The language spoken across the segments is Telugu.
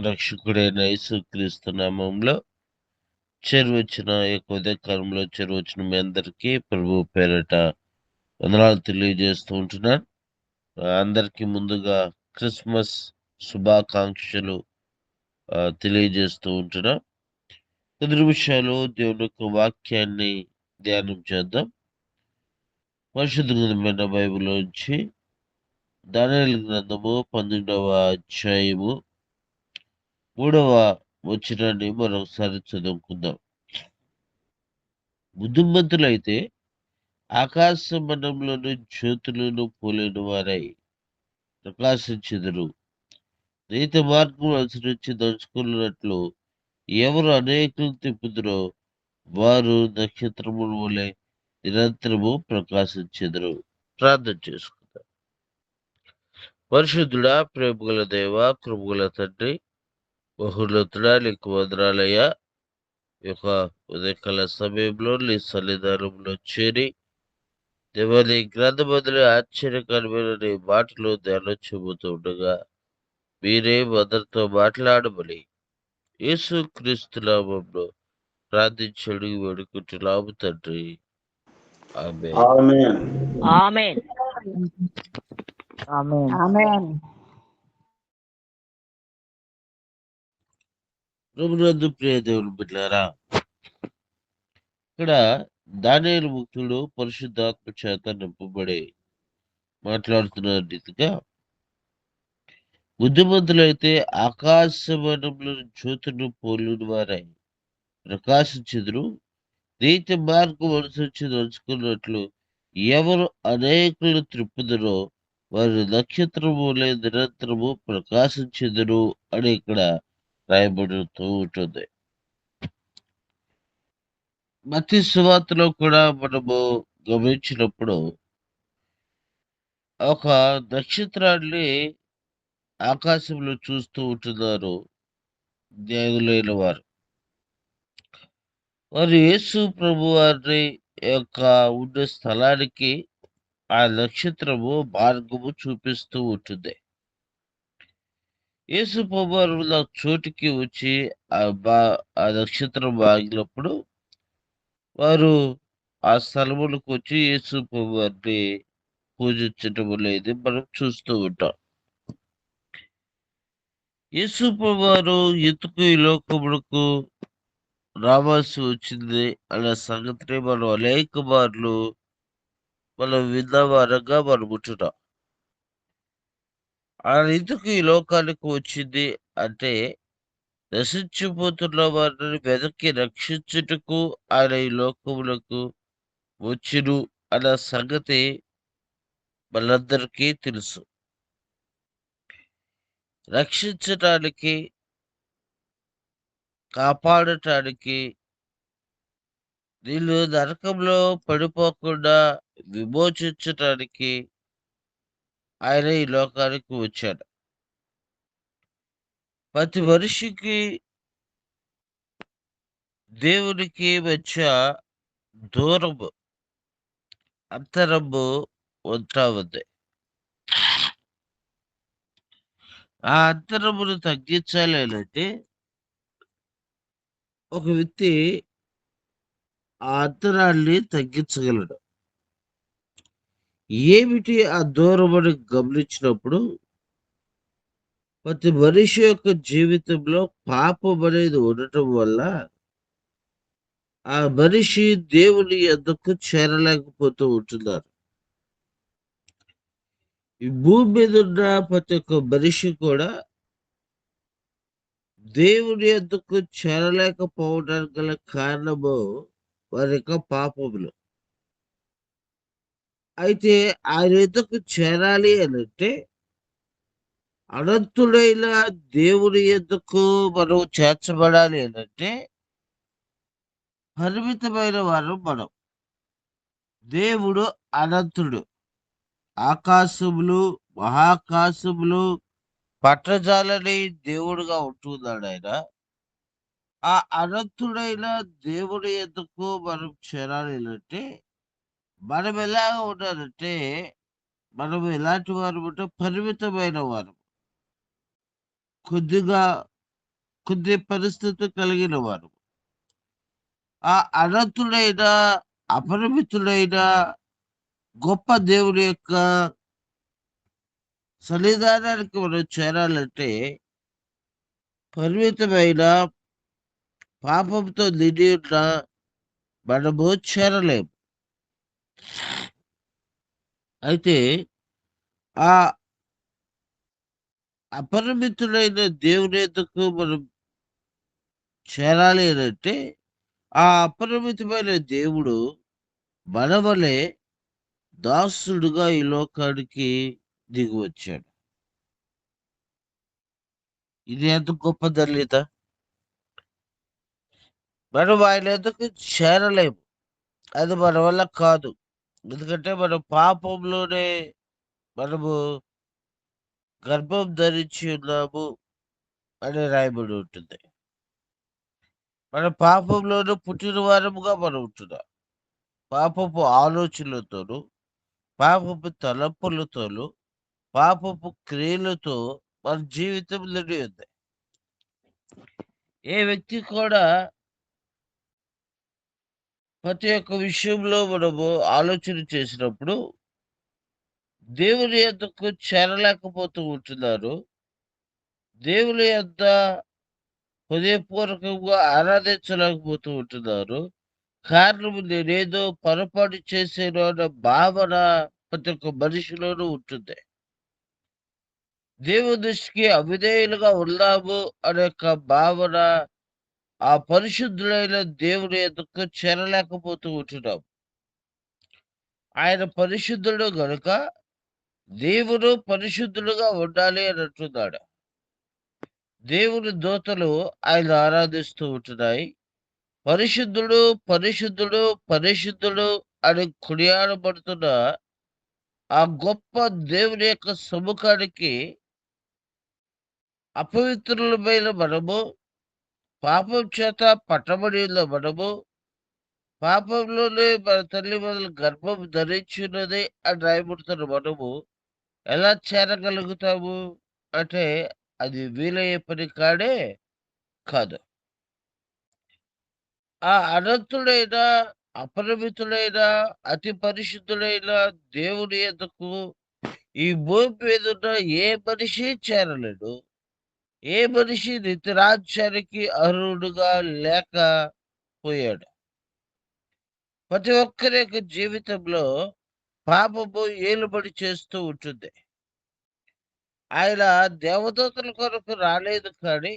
రక్షకుడైన యేసుక్రీస్తు నామంలో చేరువచ్చిన ఉదయకాలంలో చేరువచ్చిన మీ అందరికీ ప్రభు పేరట వందనాలు తెలియజేస్తూ ఉంటున్నాను. అందరికీ ముందుగా క్రిస్మస్ శుభాకాంక్షలు తెలియజేస్తూ ఉంటున్నాం. కొద్ది నిమిషాలు దేవుని యొక్క వాక్యాన్ని ధ్యానం చేద్దాం. పరిశుద్ధ గ్రంథమైన బైబిల్లోంచి దానియేలు గ్రంథము 12వ అధ్యాయము 3వ వచనాన్ని మరొకసారి చదువుకుందాం. బుద్ధిమంతులైతే ఆకాశ మండలంలోని జ్యోతులను పోలిన వారై ప్రకాశించెదరు. నీతి మార్గం అనుసరించి నడుచుకున్నట్లు ఎవరు అనేకులను తిప్పుదురో వారు నక్షత్రముల వలె నిరంతరము ప్రకాశించెదరు. ప్రార్థన చేసుకుందాం. పరిశుద్ధుడా, ప్రేమగల దేవ, కృపగల తండ్రి, బహుళతుడా, నీకు వందనాలయ్యా. ఈ యొక్క ఉదయకాల సమయంలో నీ సన్నిధానంలో చేరి దేవని గ్రంథమందులో ఆశ్చర్యకరమైన నీ మాటలు ధ్యానం చెబుతూ ఉండగా మీరే అందరితో మాట్లాడమని యేసు క్రీస్తు నామములో ప్రార్థించి అడిగి వేడుకుంటున్నాము తండ్రి. ఆమేన్. ఆమేన్. ఆమేన్. ఆమేన్. ఆమేన్. ప్రభునందు ప్రియ దేవుని బిడ్డలారా, ఇక్కడ దానియేలు భక్తుడు పరిశుద్ధాత్మ చేత నింపబడి మాట్లాడుతున్న రీతిగా బుద్ధిమంతులైతే ఆకాశమండలంలో జ్యోతులను పోలిన వారై ప్రకాశించెదరు. నీతి మార్గం అనుసరించి నడుచుకున్నట్లు ఎవరు అనేకులను త్రిప్పుదరో వారి నక్షత్రము నిరంతరము ప్రకాశించెదరు అని ఇక్కడ రాయబడుతూ ఉంటుంది. మత్తయి సువార్తలో కూడా మనము గమనించినప్పుడు ఒక నక్షత్రాన్ని ఆకాశంలో చూస్తూ ఉంటున్నారు జ్ఞానులైన వారు. వారు యేసు ప్రభు వారి యొక్క ఉండే స్థలానికి ఆ నక్షత్రము మార్గము చూపిస్తూ ఉంటుంది. యేసు ప్రభు వారు ఉన్న చోటికి వచ్చి ఆ నక్షత్రం ఆగినప్పుడు వారు ఆ స్థలములకు వచ్చి యేసు ప్రభు వారిని పూజించటం అనేది మనం చూస్తూ ఉంటాం. యేసు ప్రభు వారు ఎందుకు ఈ లోకములకు రావాల్సి వచ్చింది అనే సంగతిని మనం అనేక మార్లు మనం విన్న వారంగా మనం ఉంటున్నాం. ఆయన ఎందుకు ఈ లోకానికి వచ్చింది అంటే నశించిపోతున్న వారిని వెనక్కి రక్షించుటకు ఆయన ఈ లోకములకు వచ్చును అన్న సంగతి మనందరికీ తెలుసు. రక్షించటానికి, కాపాడటానికి, వీళ్ళు నరకంలో పడిపోకుండా విమోచించటానికి ఆయన ఈ లోకానికి వచ్చాడు. ప్రతి మనిషికి దేవునికి మధ్య దూరము, అంతరము ఉంటా ఉంది. ఆ అంతరమును తగ్గించాలి అంటే ఒక వ్యక్తి ఆ అంతరాన్ని తగ్గించగలడు. ఏమిటి ఆ దూరం అని గమనించినప్పుడు ప్రతి మనిషి యొక్క జీవితంలో పాపం అనేది ఉండటం వల్ల ఆ మనిషి దేవుని యొద్దకు చేరలేకపోతూ ఉంటున్నారు. ఈ భూమి మీద ఉన్న ప్రతి ఒక్క మనిషి కూడా దేవుని యొద్దకు చేరలేకపోవడానికి గల కారణము వారి యొక్క పాపములు. అయితే ఆయన యొద్దకు చేరాలి అని అంటే అనంతుడైన దేవుని యొద్దకు మనం చేర్చబడాలి అని అంటే పరిమితమైన వారు మనం. దేవుడు అనంతుడు. ఆకాశములు, మహాకాశములు పట్టజాలని దేవుడుగా ఉంటున్నాడు ఆయన. ఆ అనంతుడైన దేవుడి యొద్దకు మనం చేరాలి అంటే మనం ఎలా ఉండాలంటే మనం ఎలాంటి వారు అంటే పరిమితమైన వారు. కొద్దిగా కొద్ది పరిస్థితి కలిగిన వారు. ఆ అనంతుడైన, అపరిమితుడైన గొప్ప దేవుని యొక్క సన్నిధానానికి మనం చేరాలంటే పరిమితమైన పాపంతో నిండి ఉన్న మనము చేరలేము. అయితే ఆ అపరిమితుడైన దేవుని యొద్దకు మనం చేరాలి అనంటే, ఆ అపరిమితమైన దేవుడు మన వలె దాసుడుగా ఈ లోకానికి దిగివచ్చాడు. ఇది ఎంత గొప్ప ధన్యత! మనం ఆయన యొద్దకు చేరలేము. అది మన వల్ల కాదు. ఎందుకంటే మనం పాపంలోనే మనము గర్భం ధరించి ఉన్నాము అని రాయబడి ఉంటుంది. మన పాపంలోనే పుట్టిన వారముగా మనం ఉంటున్నాం. పాపపు ఆలోచనలతోను, పాపపు తలంపులతోను, పాపపు క్రియలతో మన జీవితం నిండి ఉంది. ఏ వ్యక్తి కూడా ప్రతి ఒక్క విషయంలో మనము ఆలోచన చేసినప్పుడు దేవుని యొద్దకు చేరలేకపోతూ ఉంటున్నారు. దేవుని యొద్ద హృదయపూర్వకంగా ఆరాధించలేకపోతూ ఉంటున్నారు. కారణం నేనేదో పొరపాటు చేశాను అన్న భావన ప్రతి ఒక్క మనిషిలోనూ ఉంటుంది. దేవుని దృష్టికి అవిధేయులుగా ఉన్నాము అనే యొక్క భావన ఆ పరిశుద్ధులైన దేవుని యొద్దకు చేరలేకపోతూ ఉంటున్నాం. ఆయన పరిశుద్ధుడు గనుక దేవుడు పరిశుద్ధుడుగా ఉండాలి అని అంటున్నాడు. దేవుని దూతలు ఆయన ఆరాధిస్తూ ఉంటున్నాయి. పరిశుద్ధుడు, పరిశుద్ధుడు, పరిశుద్ధుడు అని కొనియాడబడుతున్న ఆ గొప్ప దేవుని యొక్క సముఖానికి అపవిత్రులమైన మనము, పాపం చేత పట్టబడి ఉన్న మనము, పాపంలోనే మన తల్లి మొదలు గర్భం ధరించున్నది అని రాయబడుతున్న మనము ఎలా చేరగలుగుతాము అంటే అది వీలయ్యే పని కాదు. ఆ అనంతుడైన, అపరిమితుడైన, అతి పరిశుద్ధుడైన దేవుని యొద్దకు ఈ భూమి మీదున్న ఏ మనిషి చేరలేడు. ఏ మనిషి నిత్యరాజ్యానికి అర్హుడుగా లేకపోయాడు. ప్రతి ఒక్కరి యొక్క జీవితంలో పాపము ఏలుబడి చేస్తూ ఉంటుంది. ఆయన దేవదూతల కొరకు రాలేదు కానీ,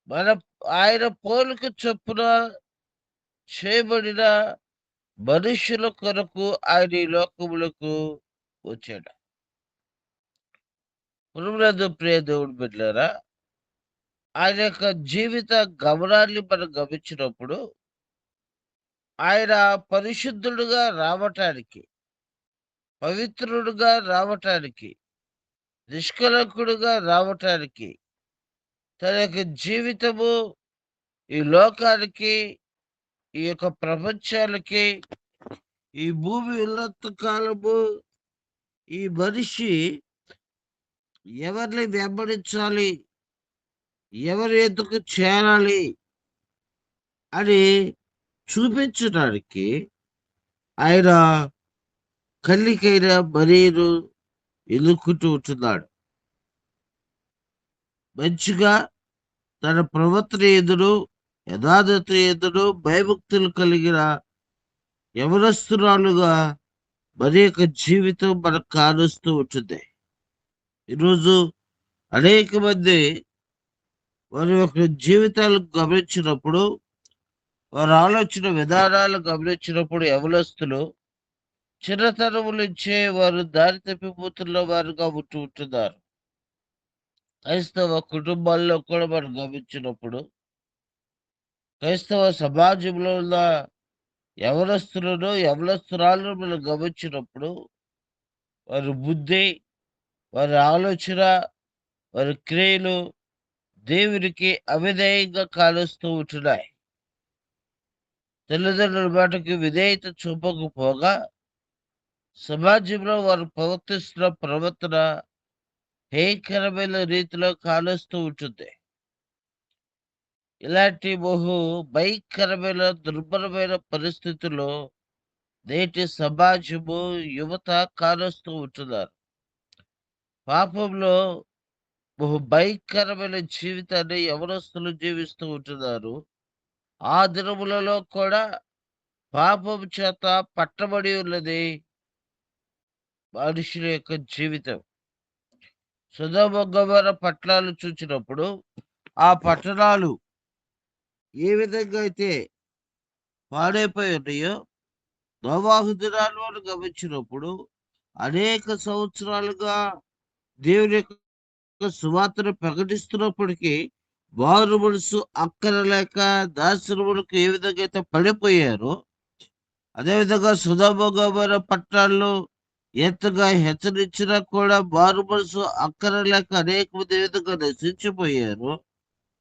మన ఆయన పోలిక చొప్పున చేయబడిన మనుష్యుల కొరకు ఆయన ఈ లోకములకు వచ్చాడు. ప్రభువునందు ప్రియ దేవుని బిడ్డలారా, ఆయన యొక్క జీవిత గమనాన్ని మనం గమనించినప్పుడు, ఆయన పరిశుద్ధుడుగా రావటానికి, పవిత్రుడుగా రావటానికి, నిష్కళంకుడుగా రావటానికి, తన యొక్క జీవితము ఈ లోకానికి, ఈ యొక్క ప్రపంచానికి, ఈ భూమి ఉన్నంత కాలము ఈ మనిషి ఎవరిని వెంబడించాలి, ఎవరి ఎందుకు చేరాలి అని చూపించడానికి ఆయన కన్నికైన మరియను ఎన్నుకుంటూ ఉంటున్నాడు. మంచిగా తన ప్రవర్తన ఎదురు, యథార్థత ఎదురు, భయభక్తులు కలిగిన యవనస్తురాలుగా మరి యొక్క జీవితం మనకు కానుస్తూ ఉంటుంది. ఈరోజు అనేక మంది వారి యొక్క జీవితాలను గమనించినప్పుడు, వారి ఆలోచన విధానాలు గమనించినప్పుడు యవనస్తులు చిన్నతనం నుంచే వారు దారి తప్పిపోతున్న వారుగా ఉంటున్నారు. క్రైస్తవ కుటుంబాల్లో కూడా మనం గమనించినప్పుడు, క్రైస్తవ సమాజంలో ఉన్న యవనస్తులను, యవనస్తురాలను మనం గమనించినప్పుడు, వారి బుద్ధి, వారి ఆలోచన, వారి క్రియలు దేవునికి అవిధేయంగా కాలుస్తూ ఉంటున్నాయి. తల్లిదండ్రుల మాటకి విధేయత చూపకపోగా సమాజంలో వారు ప్రవర్తిస్తున్న ప్రవర్తన భయంకరమైన రీతిలో కాలుస్తూ ఉంటుంది. ఇలాంటి భయంకరమైన దుర్భరమైన పరిస్థితుల్లో నేటి సమాజము యువత కాలుస్తూ ఉంటున్నారు. పాపంలో భయంకరమైన జీవితాన్ని యవనస్తులు జీవిస్తూ ఉంటున్నారు. ఆ దినములలో కూడా పాపం చేత పట్టబడి ఉన్నది మనుషుల యొక్క జీవితం. సొదొమ గొమొర్రా పట్టణాలు చూచినప్పుడు ఆ పట్టణాలు ఏ విధంగా అయితే పాడైపోయి ఉన్నాయో, నోవాహు దినాలను గమనించినప్పుడు అనేక సంవత్సరాలుగా దేవుని యొక్క సువార్తను ప్రకటిస్తున్నప్పటికీ మారు మనసు అక్కర లేక దాసరములకు ఏ విధంగా అయితే పడిపోయారో, అదేవిధంగా సొదొమ గొమొర్రా పట్టణాల్లో ఎంతగా హెచ్చరించినా కూడా మారు మనసు అక్కర లేక అనేక మంది ఏ విధంగా నశించిపోయారో,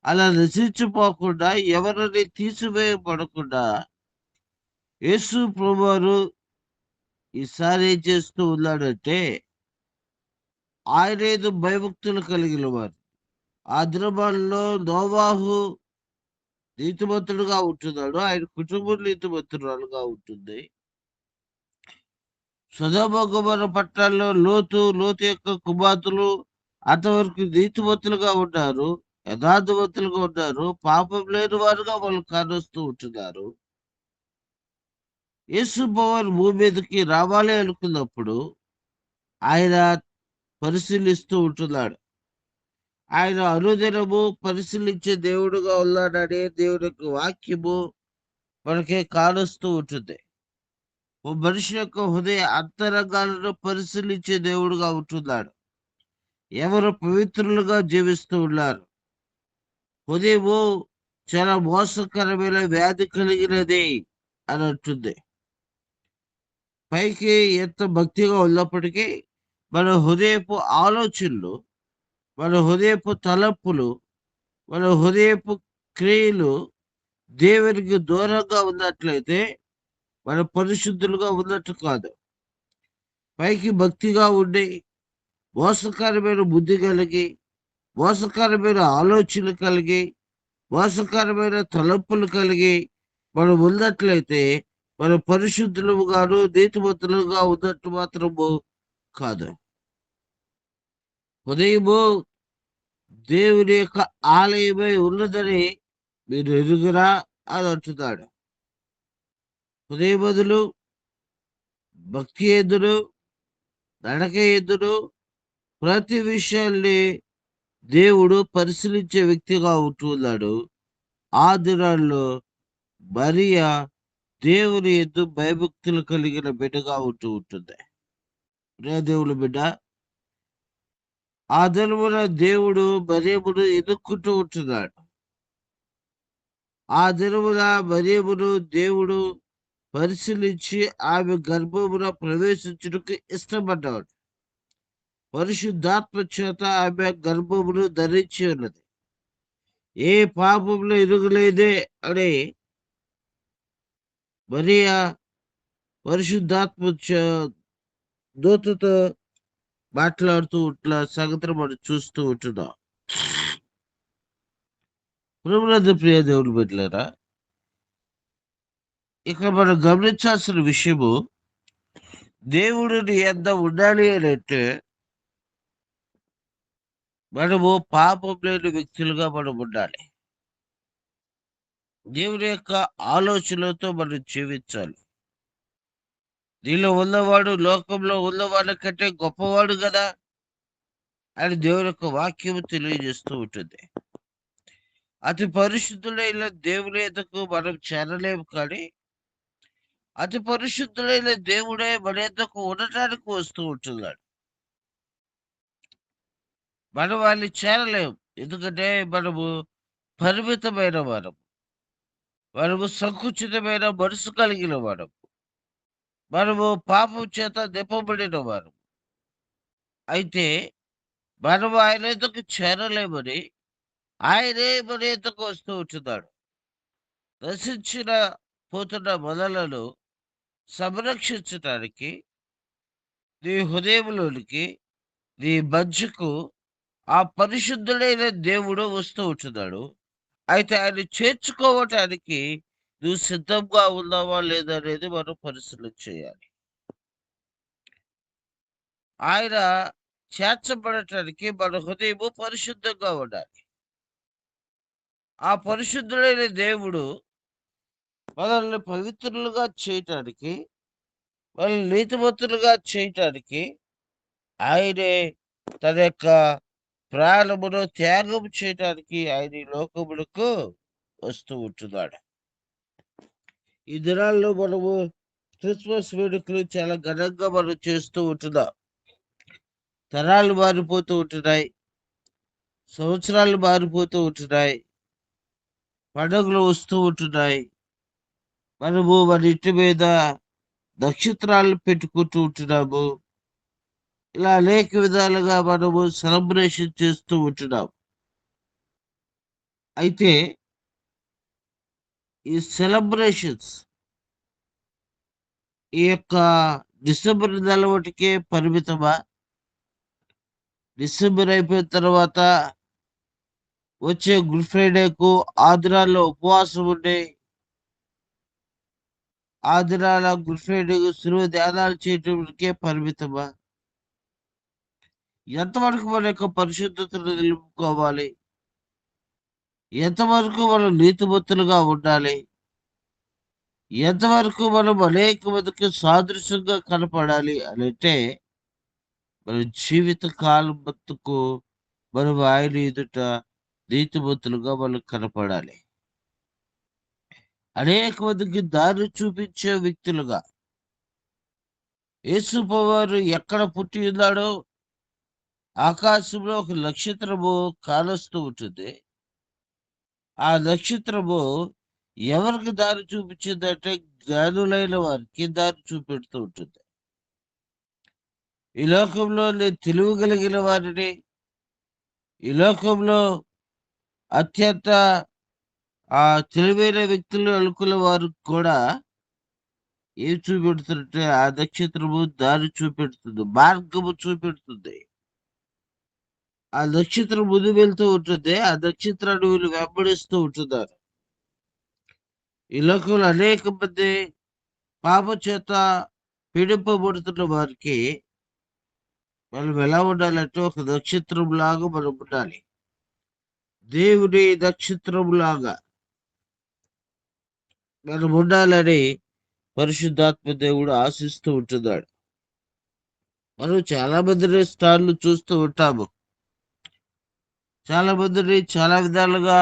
అలా నశించిపోకుండా ఎవరిని తీసివేయబడకుండా యేసు ప్రభువారు ఈసారి ఏం చేస్తూ ఉన్నాడంటే, ఆయనేదో భయభక్తులు కలిగిన వారు. ఆ దినముల్లో నోవాహు నీతిమంతుడుగా ఉంటున్నాడు. ఆయన కుటుంబం నీతిమంతురాలుగా ఉంటుంది. సొదొమ గొమొర్రా పట్టణాల్లో లోతు యొక్క కుమార్తెలు అంతవరకు నీతిమంతులుగా ఉన్నారు. యథార్థవంతులుగా ఉన్నారు. పాపం లేని వారుగా వాళ్ళు కానొస్తూ ఉంటున్నారు. యేసు ప్రభువారు భూమి మీదకి రావాలి అనుకున్నప్పుడు ఆయన పరిశీలిస్తూ ఉంటున్నాడు. ఆయన అనుదినము పరిశీలించే దేవుడుగా ఉన్నాడనే దేవుని యొక్క వాక్యము మనకి కానొస్తూ ఉంటుంది. ఓ మనిషి యొక్క హృదయ అంతరంగాలను పరిశీలించే దేవుడుగా ఉంటున్నాడు. ఎవరు పవిత్రులుగా జీవిస్తూ ఉన్నారు. హృదయము చాలా మోసకరమైన వ్యాధి కలిగినది అని అంటుంది. పైకి ఎంత భక్తిగా ఉన్నప్పటికీ మన హృదయపు ఆలోచనలు, మన హృదయపు తలంపులు, మన హృదయపు క్రియలు దేవునికి దూరంగా ఉన్నట్లయితే మన పరిశుద్ధులుగా ఉన్నట్టు కాదు. పైకి భక్తిగా ఉండి మోసకరమైన బుద్ధి కలిగి, మోసకరమైన ఆలోచనలు కలిగి, మోసకరమైన తలంపులు కలిగి మనం ఉన్నట్లయితే మన పరిశుద్ధులుగాను నీతిమంతులుగా ఉన్నట్టు మాత్రము కాదు. హృదయము దేవుని యొక్క ఆలయమై ఉన్నదని మీరు ఎరుగురా అని అంటున్నాడు. హృదయబదులు, భక్తి ఎదురు, నడక ఎదురు ప్రతి విషయాన్ని దేవుడు పరిశీలించే వ్యక్తిగా ఉంటున్నాడు. ఆ దినాల్లో మరియ దేవుని యందు భయభక్తులు కలిగిన బిడ్డగా ఉంటూ ఉంటుంది. దేవుని బిడ్డ, ఆ దినమున దేవుడు మరియమును ఎదుక్కుంటూ ఉంటున్నాడు. ఆ దినమున మరియమును దేవుడు పరిశీలించి ఆమె గర్భమున ప్రవేశించుటకు ఇష్టపడ్డాడు. పరిశుద్ధాత్మ చేత ఆమె గర్భమును ధరించి ఉన్నది. ఏ పాపంలో ఎరుగలేదే అని మరియా పరిశుద్ధాత్మ దూతతో మాట్లాడుతూ ఇట్లా సంగతిని మనం చూస్తూ ఉంటున్నాం. ప్రభునందు ప్రియ దేవుని బిడ్డలారా, ఇక మనం గమనించాల్సిన విషయము, దేవుడిని ఎంత ఉండాలి అని అంటే మనము పాపం లేని వ్యక్తులుగా మనం ఉండాలి. దేవుని యొక్క ఆలోచనలతో మనం జీవించాలి. నీలో ఉన్నవాడు లోకంలో ఉన్నవాళ్ళ కంటే గొప్పవాడు కదా అని దేవుని యొక్క వాక్యము తెలియజేస్తూ ఉంటుంది. అతి పరిశుద్ధుడైన దేవుని ఎద్దకు మనం చేరలేము, కానీ అతి పరిశుద్ధుడైన దేవుడే మన ఎద్దకు ఉండటానికి వస్తూ ఉంటున్నాడు. మనం వాళ్ళని చేరలేము, ఎందుకంటే మనము పరిమితమైన వారం, మనము సంకుచితమైన మనసు కలిగిన వారం, మనము పాపం చేత నింపబడిన వారం. అయితే మనం ఆయన ఎద్దకు చేరలేమని ఆయనే మన ఎద్దకు వస్తూ ఉంటున్నాడు. నశించిన పోతున్న మొదలను సంరక్షించటానికి నీ హృదయంలోనికి, నీ మధ్యకు ఆ పరిశుద్ధుడైన దేవుడు వస్తూ ఉంటున్నాడు. అయితే ఆయన చేర్చుకోవటానికి నువ్వు సిద్ధంగా ఉన్నావా లేదా అనేది మనం పరిశీలన చేయాలి. ఆయన చేర్చబడటానికి మన హృదయము పరిశుద్ధంగా ఉండాలి. ఆ పరిశుద్ధుడైన దేవుడు మనల్ని పవిత్రులుగా చేయటానికి, మనల్ని నీతిమంతులుగా చేయటానికి ఆయనే తన యొక్క ప్రాణమును త్యాగం చేయటానికి ఆయన ఈ లోకమునకు వస్తూ ఉంటున్నాడు. ఈ దినాల్లో మనము క్రిస్మస్ వేడుకలు చాలా ఘనంగా మనం చేస్తూ ఉంటున్నాం. తరాలు మారిపోతూ ఉంటున్నాయి. సంవత్సరాలు మారిపోతూ ఉంటున్నాయి. పండుగలు వస్తూ ఉంటున్నాయి. మనము మన ఇంటి మీద నక్షత్రాలు పెట్టుకుంటూ ఉంటున్నాము. ఇలా అనేక విధాలుగా మనము సెలబ్రేషన్ చేస్తూ ఉంటున్నాం. అయితే ఈ సెలబ్రేషన్స్ ఈ యొక్క డిసెంబర్ నెల ఒకటికే పరిమితమా? డిసెంబర్ అయిపోయిన తర్వాత వచ్చే గుడ్ ఫ్రైడేకు ఆ దినాల్లో ఉపవాసం ఉండి, ఆ దినాల గుడ్ ఫ్రైడేకు సులువు ధ్యానాలు చేయటానికే పరిమితమా? ఎంతవరకు మన యొక్క పరిశుద్ధతను నిలుపుకోవాలి? ఎంతవరకు మనం నీతిమంతులుగా ఉండాలి? ఎంతవరకు మనం అనేక మందికి సాదృశ్యంగా కనపడాలి అనంటే, మన జీవిత కాలం మట్టుకు మనం ఆయన ఎదుట నీతిమంతులుగా మనం కనపడాలి. అనేక మందికి దారి చూపించే వ్యక్తులుగా. యేసు ప్రభువారు ఎక్కడ పుట్టి ఉన్నాడో ఆకాశంలో ఒక నక్షత్రము కానొస్తూ ఉంటుంది. ఆ నక్షత్రము ఎవరికి దారి చూపించిందంటే జ్ఞానులైన వారికి దారి చూపెడుతూ ఉంటుంది. ఈ లోకంలో నేను తెలివి కలిగిన వారిని, ఈ లోకంలో అత్యంత తెలివైన వ్యక్తులు అనుకున్న వారు కూడా ఏం చూపెడుతుందంటే ఆ నక్షత్రము దారి చూపెడుతుంది, మార్గము చూపెడుతుంది. ఆ నక్షత్రం ముందు వెళ్తూ ఉంటుంది. ఆ నక్షత్రాన్ని వీళ్ళు వెంబడిస్తూ ఉంటున్నారు. ఈ లోకంలో అనేక మంది పాప చేత పీడింపబడుతున్న వారికి మనం ఎలా ఉండాలంటే ఒక నక్షత్రం లాగా మనం ఉండాలి. దేవుడి నక్షత్రం లాగా మనం ఉండాలని పరిశుద్ధాత్మ దేవుడు ఆశిస్తూ ఉంటున్నాడు. మనం చాలా మందిని స్టార్లు చూస్తూ ఉంటాము. చాలా మందిని చాలా విధాలుగా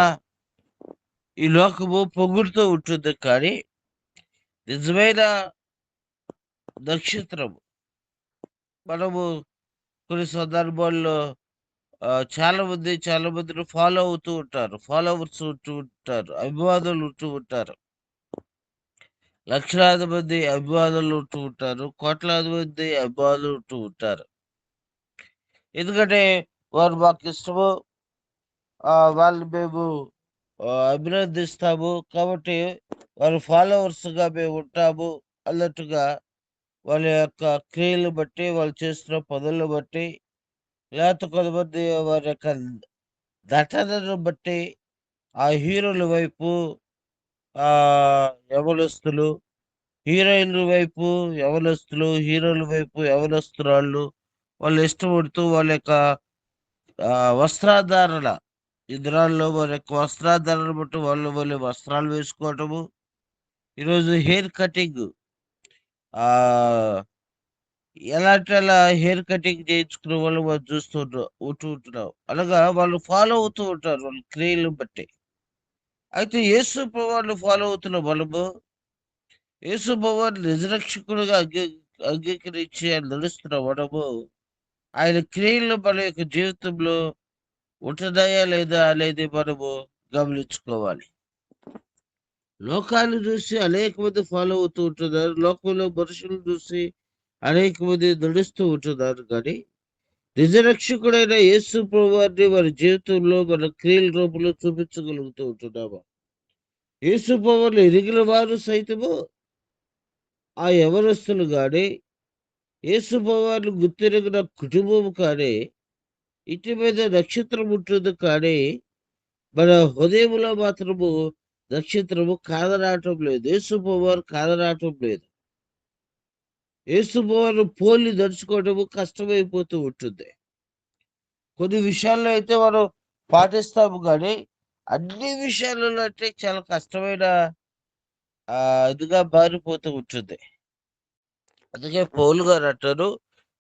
ఈ లోకము పొగుడుతూ ఉంటుంది. కానీ నిజమైన నక్షత్రం మనము కొన్ని సందర్భాల్లో చాలా మందిని ఫాలో అవుతూ ఉంటారు. ఫాలోవర్స్ ఉంటూ ఉంటారు. అభిమానులు ఉంటూ ఉంటారు. లక్షలాది మంది అభిమానులు ఉంటూ ఉంటారు. కోట్లాది మంది అభిమానులు ఉంటూ ఉంటారు. ఎందుకంటే వారు మాకిష్టము. వాళ్ళు మేము అభినందిస్తాము. కాబట్టి వారి ఫాలోవర్స్‌గా మేము ఉంటాము అన్నట్టుగా వాళ్ళ యొక్క క్రియలు బట్టి, వాళ్ళు చేస్తున్న పనులను బట్టి, లేకపోతే కొంతమంది వారి యొక్క నటనను బట్టి ఆ హీరోల వైపు యవ్వనస్తులు, హీరోయిన్‌ల వైపు యవ్వనస్తులు, హీరోల వైపు యవ్వనస్తురాళ్ళు వాళ్ళు ఇష్టపడుతూ వాళ్ళ యొక్క వస్త్రధారణ ఈ దినాల్లో వారి యొక్క వస్త్రధారణ బట్టి వాళ్ళు వస్త్రాలు వేసుకోవటము. ఈరోజు హెయిర్ కటింగ్ ఆహ్, ఎలాంటి అలా హెయిర్ కటింగ్ చేయించుకునే వాళ్ళు మనం ఉంటూ ఉంటున్నాం. అనగా వాళ్ళు ఫాలో అవుతూ ఉంటారు వాళ్ళ క్రియలను బట్టి. అయితే యేసు ప్రభువుని ఫాలో అవుతున్న మనము, యేసు ప్రభువుని నిజరక్షకుడుగా అంగీకరించి ఆయన నడుస్తున్న మనము, ఆయన క్రియలు మన యొక్క జీవితంలో ఉంటున్నాయా లేదా అనేది మనము గమనించుకోవాలి. లోకాన్ని చూసి అనేక మంది ఫాలో అవుతూ ఉంటున్నారు. లోకంలో మనుషులను చూసి అనేక మంది నడుస్తూ ఉంటున్నారు. కానీ నిజ రక్షకుడైన యేసు ప్రభువారిని మన జీవితంలో మన క్రియల రూపంలో చూపించగలుగుతూ ఉంటున్నామా? యేసు ప్రభువుని ఎరిగిన వారు సైతము ఆ యవనస్తులు గాని, యేసు ప్రభువారిని గుర్తెరిగిన కుటుంబం కానీ, ఇంటి మీద నక్షత్రం ఉంటుంది కానీ, మన హృదయంలో మాత్రము నక్షత్రము కాదరాటం లేదు. యేసుప్రభువారు కాదరాటం లేదు. యేసుప్రభువారు పోలి నడుచుకోవడము కష్టమైపోతూ ఉంటుంది. కొన్ని విషయాల్లో అయితే మనం పాటిస్తాము కానీ అన్ని విషయాలలో అంటే చాలా కష్టమైన ఇదిగా మారిపోతూ ఉంటుంది. అందుకే పౌలు గారు అంటారు,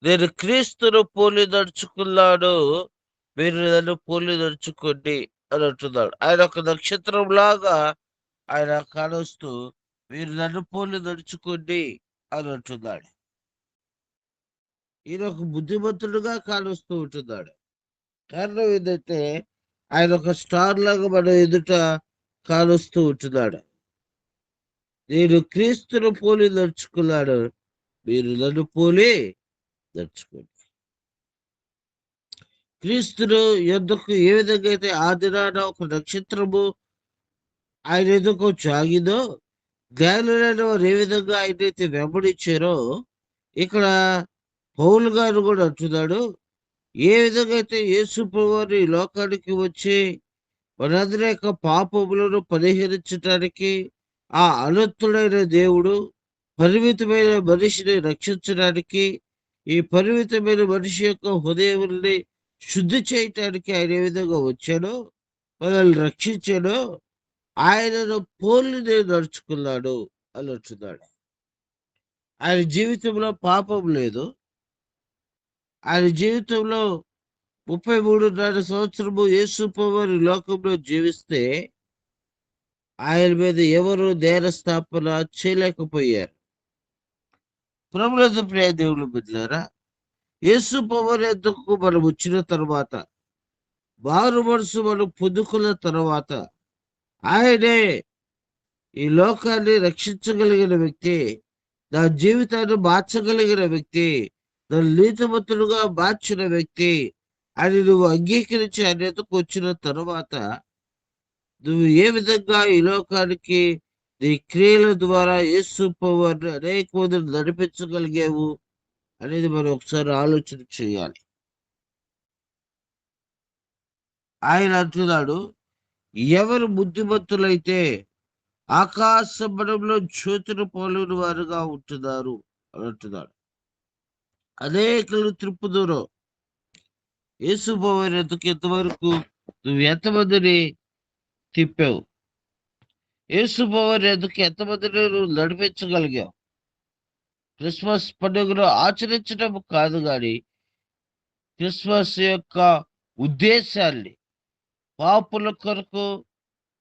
నేను క్రీస్తును పోలి నడుచుకున్నాను, మీరు నన్ను పోలి నడుచుకోండి అని అంటున్నాడు. ఆయన ఒక నక్షత్రం లాగా ఆయన కానొస్తూ మీరు నన్ను పోలి నడుచుకోండి అని అంటున్నాడు. ఈయన ఒక బుద్ధిమంతుడుగా కానొస్తూ ఉంటున్నాడు. కారణం ఏంటంటే ఆయన ఒక స్టార్ లాగా మన ఎదుట కానొస్తూ ఉంటున్నాడు. నేను క్రీస్తును పోలి నడుచుకున్నాడు, మీరు నన్ను పోలి నడుచుకోండి. క్రీస్తును యొద్దకు ఏ విధంగా అయితే ఆ దినాన ఒక నక్షత్రము ఆయన ఎదుకు సాగిందో, జ్ఞానులైన వారు ఏ విధంగా ఆయనైతే వెంబడించారో, ఇక్కడ పౌలు గారు కూడా అంటున్నాడు, ఏ విధంగా అయితే యేసు ప్రభువారు ఈ లోకానికి వచ్చి మనందరి యొక్క పాపములను పరిహరించడానికి ఆ అనంతుడైన దేవుడు పరిమితమైన మనిషిని రక్షించడానికి, ఈ పరిమితమైన మనిషి యొక్క హృదయముల్ని శుద్ధి చేయటానికి ఆయన ఏ విధంగా వచ్చాడో, మనల్ని రక్షించాడో, ఆయనను పోలి నేను నడుచుకున్నాడు అని అంటున్నాడు. ఆయన జీవితంలో పాపం లేదు. ఆయన జీవితంలో 33.5 సంవత్సరము యేసు ప్రభువారు ఈ లోకంలో జీవిస్తే ఆయన మీద ఎవరు నేరస్థాపన చేయలేకపోయారు. ప్రభునందు ప్రియ దేవుని బిడ్డలారా, యేసు ప్రభువారి యొద్దకు మనం వచ్చిన తర్వాత, మారు మనసు మనం పొందుకున్న తర్వాత, ఆయనే ఈ లోకాన్ని రక్షించగలిగిన వ్యక్తి, నా జీవితాన్ని మార్చగలిగిన వ్యక్తి, నన్ను నీతిమంతుడుగా మార్చిన వ్యక్తి అని నువ్వు అంగీకరించి ఆయన ఎదుకు వచ్చిన తర్వాత, నువ్వు ఏ విధంగా ఈ లోకానికి నీ క్రియల ద్వారా యేసు ప్రభువారిని అనేక మందిని నడిపించగలిగావు అనేది మనం ఒకసారి ఆలోచన చేయాలి. ఆయన అంటున్నాడు, ఎవరు బుద్ధిమంతులైతే ఆకాశ మండలంలో జ్యోతిని పోలిన వారుగా ఉంటున్నారు అని అంటున్నాడు. అనేకులు త్రిప్పుదురు. యేసు ప్రభువారి యొద్దకు ఎంతవరకు నువ్వు ఎంతమందిని తిప్పావు? యేసు ప్రభువారి యొద్దకు ఎంతమందిని నువ్వు నడిపించగలిగావు? క్రిస్మస్ పండుగను ఆచరించడం కాదు కానీ క్రిస్మస్ యొక్క ఉద్దేశాన్ని, పాపుల కొరకు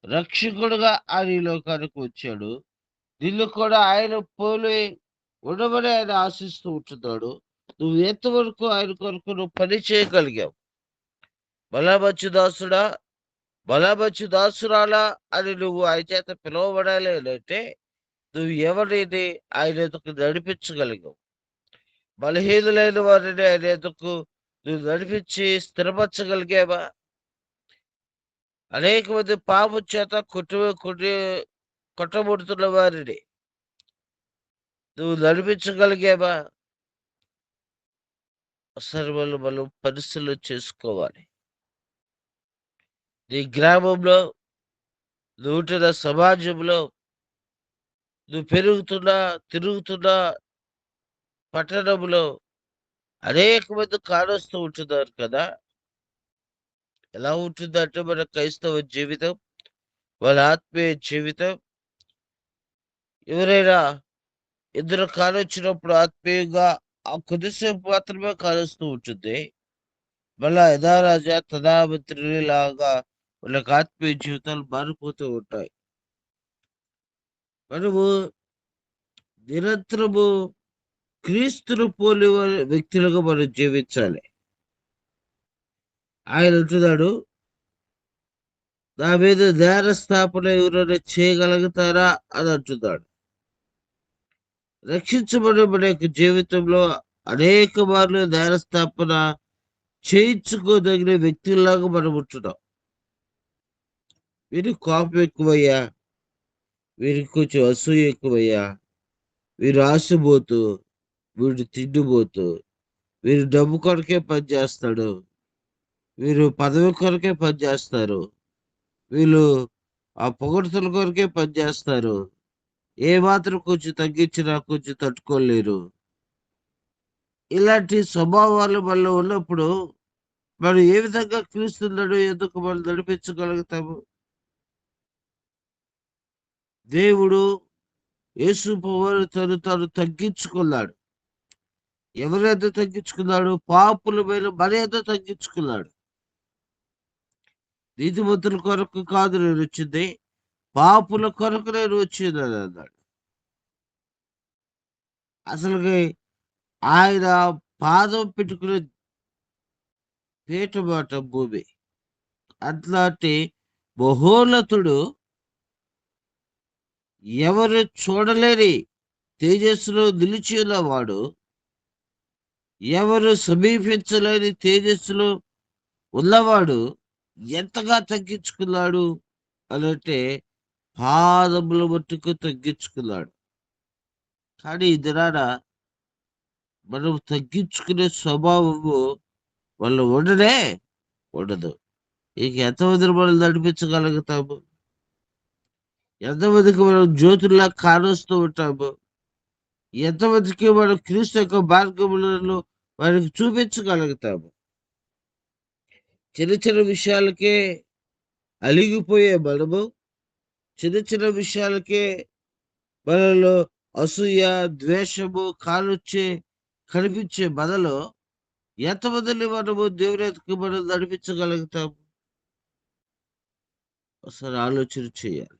రక్షకుడుగా ఆయన ఈ లోకానికి వచ్చాడు. నిన్ను కూడా ఆయన పోలి ఉండమని ఆయన ఆశిస్తూ ఉంటున్నాడు. నువ్వు ఎంతవరకు ఆయన కొరకు నువ్వు పని చేయగలిగావు? బలమంచి దాసుడా, బలమంచి దాసురాలా అని నువ్వు ఆయన చేత పిలువబడాలి అంటే నువ్వు ఎవరిని ఆయన ఎదుకు నడిపించగలిగావు? బలహీనులైన వారిని ఆయన ఎదుకు నువ్వు నడిపించి స్థిరపరచగలిగావా? అనేక మంది పాపం చేత కొట్టబడుతున్న వారిని నువ్వు నడిపించగలిగావా? ఒకసారి మనం పరిశీలన చేసుకోవాలి. నీ గ్రామంలో, నువ్వు ఉంటున్న సమాజంలో, నువ్వు తిరుగుతున్న పట్టణంలో అనేక మంది కానొస్తూ ఉంటున్నారు కదా. ఎలా ఉంటుందంటే మన క్రైస్తవ జీవితం, వాళ్ళ ఆత్మీయ జీవితం, ఎవరైనా ఇద్దరు కానొచ్చినప్పుడు ఆత్మీయంగా ఆ కొద్దిసేపు మాత్రమే కానొస్తూ ఉంటుంది. మళ్ళా యథారాజా తథామంత్రి లాగా వాళ్ళకి ఆత్మీయ జీవితాలు మారిపోతూ ఉంటాయి. మనము నిరంతరము క్రీస్తును పోలి వ్యక్తులుగా మనం జీవించాలి. ఆయన అంటున్నాడు, నా మీద నేరస్థాపన ఎవరైనా చేయగలుగుతారా అని అంటున్నాడు. రక్షించబడిన మన యొక్క జీవితంలో అనేక మార్లు నేరస్థాపన చేయించుకోదగిన వ్యక్తుల్లాగా మనం ఉంటున్నాం. వీరికి కోపం ఎక్కువయ్యా, వీరికి కొంచెం అసూయ ఎక్కువయ్యా, వీరు ఆశపోతూ, వీడు తిండిపోతూ, వీరు డబ్బు కొరకే పనిచేస్తాడు, వీరు పదవి కొరకే పనిచేస్తారు, వీళ్ళు ఆ పొగడ్తల కొరకే పనిచేస్తారు. ఏ మాత్రం కొంచెం తగ్గించినా కొంచెం తట్టుకోలేరు. ఇలాంటి స్వభావాలు మనలో ఉన్నప్పుడు మనం ఏ విధంగా క్రీస్తుని ఎందుకు మనం నడిపించగలుగుతాము? దేవుడు యేసు ప్రభువును తను తగ్గించుకున్నాడు. ఎవరెంత తగ్గించుకున్నాడు? పాపుల మీద మన ఎంత తగ్గించుకున్నాడు. నీతిమంతుల కొరకు కాదు నేనొచ్చింది, పాపుల కొరకు నేను వచ్చానన్నాడు. అసలుకి ఆయన పాదం పెట్టుకునే పీఠమాట భూమి. అట్లాంటి మహోన్నతుడు ఎవరు చూడలేని తేజస్సులో నిలిచి ఉన్నవాడు, ఎవరు సమీపించలేని తేజస్సులో ఉన్నవాడు ఎంతగా తగ్గించుకున్నాడు అనంటే పాదముల మట్టుకు తగ్గించుకున్నాడు. కానీ ఈ దినాన మనం తగ్గించుకునే స్వభావము వాళ్ళు ఉండదు. ఇక ఎంతమందిని మనం నడిపించగలుగుతాము? ఎంతమందికి మనం జ్యోతుల్లా కానొస్తూ ఉంటాము? ఎంతమందికి మనం క్రీస్తు యొక్క మార్గములను వారికి చూపించగలుగుతాము? చిన్న చిన్న విషయాలకే అలిగిపోయే మనము, చిన్న చిన్న విషయాలకే మనలో అసూయ, ద్వేషము కనిపించే మనలో ఎంతమందిని మనము దేవుని ఎదుకు మనం నడిపించగలుగుతాము? ఒకసారి ఆలోచన చేయాలి.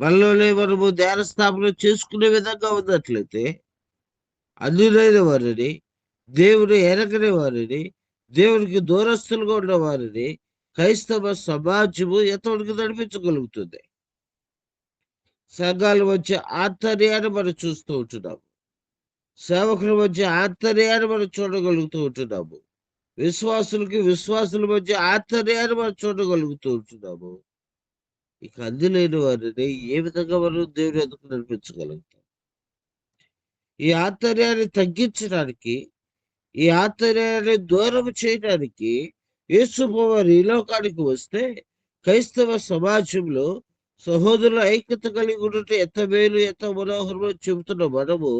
మనలోనే మనము ధ్యాన స్థాపన చేసుకునే విధంగా ఉన్నట్లయితే అన్యులైన వారిని, దేవుని ఎరగని వారిని, దేవునికి దూరస్తులుగా ఉన్న వారిని క్రైస్తవ సమాజము ఎంతవరకు నడిపించగలుగుతుంది? సంఘాల మధ్య ఆంతర్యాన్ని మనం చూస్తూ ఉంటున్నాము. సేవకుల మధ్య ఆంతర్యాన్ని మనం చూడగలుగుతూ ఉంటున్నాము. విశ్వాసుల మధ్య ఆంతర్యాన్ని మనం చూడగలుగుతూ ఉంటున్నాము. ఇక అందులేని వారిని ఏ విధంగా మనం దేవుని ఎదుకు నడిపించగలుగుతాం? ఈ ఆంతర్యాన్ని తగ్గించడానికి, ఈ ఆంతర్యాన్ని దూరం చేయడానికి యేసుప్రభువారు ఈ లోకానికి వస్తే క్రైస్తవ సమాజంలో సహోదరుల ఐక్యత కలిగి ఉంటే ఎంత మేలు, ఎంత మనోహరమో చెబుతున్న మనము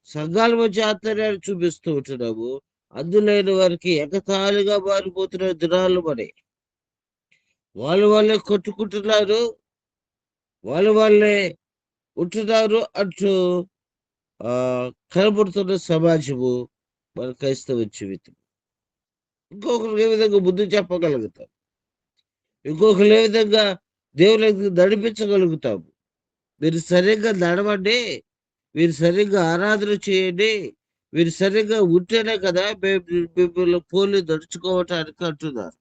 సంఘాల మధ్య ఆంతర్యాన్ని చూపిస్తూ ఉంటున్నాము. అందులేని వారికి ఎగతాళిగా మారిపోతున్న దినాలు మరి. వాళ్ళే కొట్టుకుంటున్నారు, వాళ్ళే ఉంటున్నారు అంటూ కనబడుతున్న సమాజము మన క్రైస్తవ జీవితం. ఇంకొకరికి ఏ విధంగా బుద్ధి చెప్పగలుగుతాం? ఇంకొకరు ఏ విధంగా దేవునికి నడిపించగలుగుతాము? మీరు సరిగ్గా నడవండి, మీరు సరిగ్గా ఆరాధన చేయండి, మీరు సరిగ్గా ఉంటేనే కదా మిమ్మల్ని పోలి నడుచుకోవటానికి అంటున్నారు.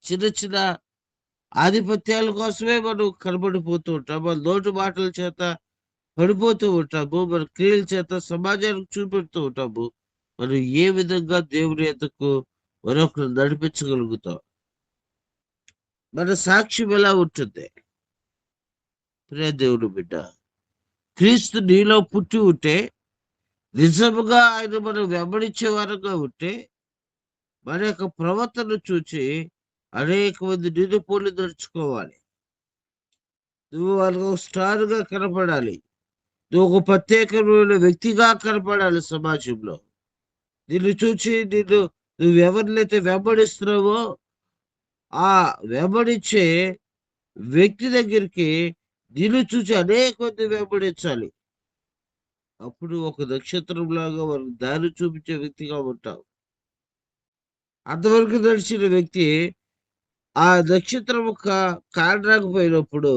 చిన్న చిన్న ఆధిపత్యాల కోసమే మనం కనబడిపోతూ ఉంటాం. మన నోటి మాటల చేత పడిపోతూ ఉంటాము. మన క్రియల చేత సమాజానికి చూపెడుతూ ఉంటాము. మనం ఏ విధంగా దేవుని యొద్దకు మరొకరు నడిపించగలుగుతాం? మన సాక్ష్యం ఎలా ఉంటుంది? ప్రియ దేవుని బిడ్డ, క్రీస్తు నీలో పుట్టి ఉంటే, నిజముగా ఆయన మనం వెంబడించే వారంగా ఉంటే, మన యొక్క ప్రవర్తన చూచి అనేక మంది నిన్ను పోలి నడుచుకోవాలి. నువ్వు వాళ్ళకు స్టార్‌గా కనపడాలి. నువ్వు ఒక ప్రత్యేకమైన వ్యక్తిగా కనపడాలి సమాజంలో. నిన్ను చూచి నువ్వెవరినైతే వెంబడిస్తున్నావో, ఆ వెంబడించే వ్యక్తి దగ్గరికి నిన్ను చూచి అనేక మంది వెంబడించాలి. అప్పుడు ఒక నక్షత్రంలాగా వాళ్ళకి దారి చూపించే వ్యక్తిగా ఉంటావు. అంతవరకు నడిచిన వ్యక్తి ఆ నక్షత్రం కానరాకపోయినప్పుడు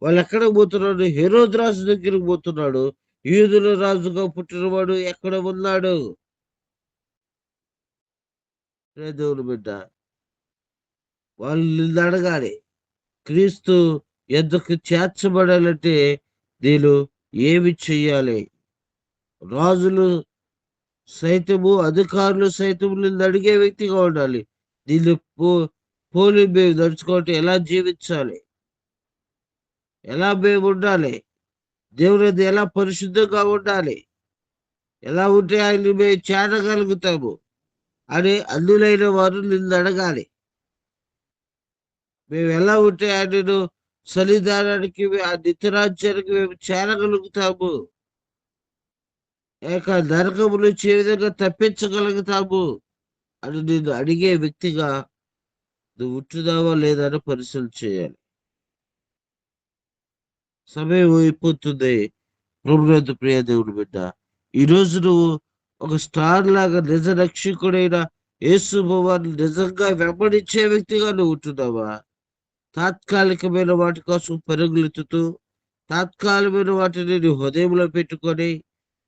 వాళ్ళెక్కడికి పోతున్నాడు? హెరోదు రాజు దగ్గరికి పోతున్నాడు. యూదుల రాజుగా పుట్టినవాడు ఎక్కడ ఉన్నాడు? ప్రియ దేవుని బిడ్డ, వాళ్ళు నిన్నడగాలి. క్రీస్తు యొద్దకు చేర్చబడాలంటే నేను ఏమి చెయ్యాలి? రాజులు సైతము, అధికారులు సైతము నిన్ను అడిగే వ్యక్తిగా ఉండాలి. నిన్ను పోలి మేము నడుచుకోవటం ఎలా జీవించాలి? ఎలా మేము ఉండాలి? దేవుని ఎలా పరిశుద్ధంగా ఉండాలి? ఎలా ఉంటే ఆయన్ని మేము చేరగలుగుతాము అని అన్యులైన వారు నిన్ను అడగాలి. మేము ఎలా ఉంటే ఆయనను సన్నిధానానికి ఆ నిత్యరాజ్యానికి మేము చేరగలుగుతాము, ఏక నరకము నుంచి ఏ విధంగా తప్పించగలుగుతాము అని నేను అడిగే వ్యక్తిగా నువ్వు ఉంటున్నావా లేదా అని పరిశీలన చేయాలి. సమయం అయిపోతుంది. ప్రభునందు ప్రియ దేవుడు బిడ్డ, ఈరోజు నువ్వు ఒక స్టార్ లాగా నిజ రక్షకుడైన యేసు ప్రభువుని నిజంగా వెంబడించే వ్యక్తిగా నువ్వు ఉంటున్నావా? తాత్కాలికమైన వాటి కోసం పరుగులెత్తుతూ, తాత్కాలికమైన వాటిని నీ హృదయంలో పెట్టుకొని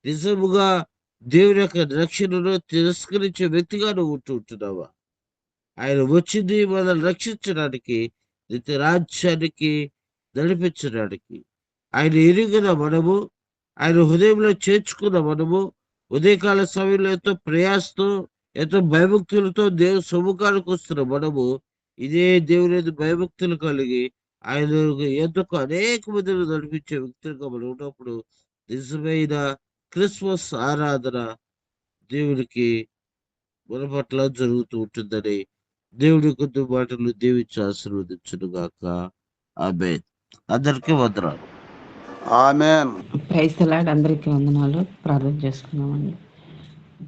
నిజముగా దేవుని యొక్క రక్షణను తిరస్కరించే వ్యక్తిగా నువ్వు ఉంటున్నావా? ఆయన వచ్చింది మనల్ని రక్షించడానికి, నిత్య రాజ్యానికి నడిపించడానికి. ఆయన ఎరిగిన మనము, ఆయన హృదయంలో చేర్చుకున్న మనము ఉదయకాల సమయంలో ఎంతో ప్రయాసతో, ఎంతో భయభక్తులతో దేవుని సముఖానికి వస్తున్న మనము ఇదే దేవుని భయభక్తులు కలిగి ఆయన ఎందుకు అనేక మందిని నడిపించే వ్యక్తులుగా మనం ఉన్నప్పుడు నిజమైన క్రిస్మస్ ఆరాధన దేవునికి మన పట్ల జరుగుతూ ఉంటుందని దేవుడి కొద్ది మాటలు దీవించి ఆశీర్వదించును గాక. ఆమేన్. అందరికీ వందనాలు. ఆమేన్. Praise the Lord. అందరికీ వందనాలు. ప్రార్థన చేసుకున్నామండి.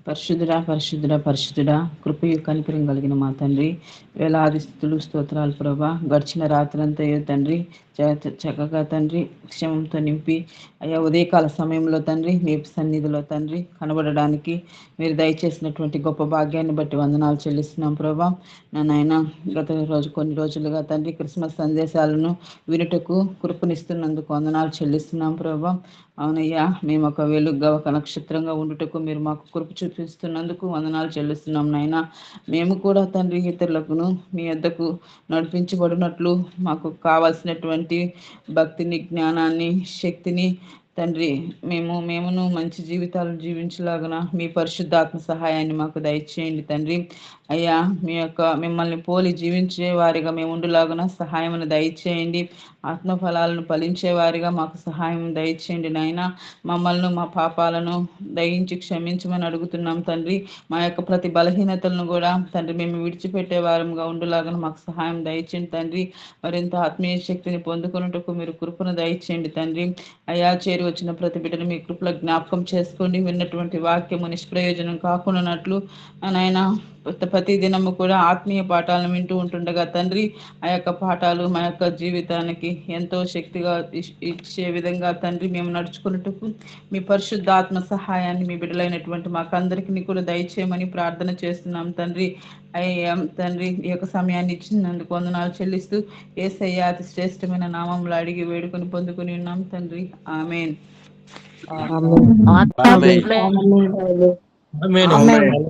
పరిశుద్ధుడా పరిశుద్ధుడా పరిశుద్ధుడా, కృపయు కనికరం కలిగిన మా తండ్రి, వేలాది స్తుతులు స్తోత్రాలు ప్రభా. గడిచిన రాత్రంతా తండ్రి చక్కగా తండ్రి క్షమంతో నింపి అయ్యా ఉదయకాల సమయంలో తండ్రి మీ సన్నిధిలో తండ్రి కనబడడానికి మీరు దయచేసినటువంటి గొప్ప భాగ్యాన్ని బట్టి వందనాలు చెల్లిస్తున్నాం ప్రభా. నాయన కొన్ని రోజులుగా తండ్రి క్రిస్మస్ సందేశాలను వినుటకు కృపనిస్తున్నందుకు వందనాలు చెల్లిస్తున్నాం ప్రభా. అవునయ్యా, మేము ఒక వెలుగుగా ఒక నక్షత్రంగా ఉండుటకు మీరు మాకు కృప చూపిస్తున్నందుకు వందనాలు చెల్లిస్తున్నాం నాయన. మేము కూడా తండ్రి ఇతరులకును మీ వద్దకు నడిపించబడినట్లు మాకు కావాల్సినటువంటి భక్తిని, జ్ఞానాన్ని, శక్తిని తండ్రి మేమును మంచి జీవితాలు జీవించలాగన మీ పరిశుద్ధాత్మ సహాయాన్ని మాకు దయచేయండి తండ్రి. అయ్యా మిమ్మల్ని పోలి జీవించే వారిగా మేము ఉండులాగున సహాయమును దయచేయండి. ఆత్మఫలాలను ఫలించే వారిగా మాకు సహాయం దయచేయండి నాయన. మమ్మల్ని మా పాపాలను దయించి క్షమించమని అడుగుతున్నాం తండ్రి. మా యొక్క ప్రతి బలహీనతలను కూడా తండ్రి మేము విడిచిపెట్టే వారంగా ఉండులాగా మాకు సహాయం దయచేయండి తండ్రి. మరింత ఆత్మీయ శక్తిని పొందుకున్నట్టుకు మీరు కృపను దయచేయండి తండ్రి. అయా చేరి వచ్చిన ప్రతి బిడ్డను మీ కృపలో జ్ఞాపకం చేసుకోండి. విన్నటువంటి వాక్యము నిష్ప్రయోజనం కాకుండానట్లు నాయన ప్రతి దినము కూడా ఆత్మీయ పాఠాలను వింటూ ఉంటుండగా తండ్రి ఆ యొక్క పాఠాలు మా యొక్క జీవితానికి ఎంతో శక్తిగా ఇచ్చే విధంగా తండ్రి మేము నడుచుకున్నట్టుకు మీ పరిశుద్ధాత్మ సహాయాన్ని మీ బిడ్డలైనటువంటి మాకందరికీ కూడా దయచేయమని ప్రార్థన చేస్తున్నాం తండ్రి. అయ్యా తండ్రి ఈ యొక్క సమయాన్ని ఇచ్చినందుకు వందనాలు చెల్లిస్తూ యేసయ్య అతి శ్రేష్టమైన నామంలో అడిగి వేడుకొని పొందుకుని ఉన్నాం తండ్రి. ఆమేన్. ఆమేన్. ఆమేన్.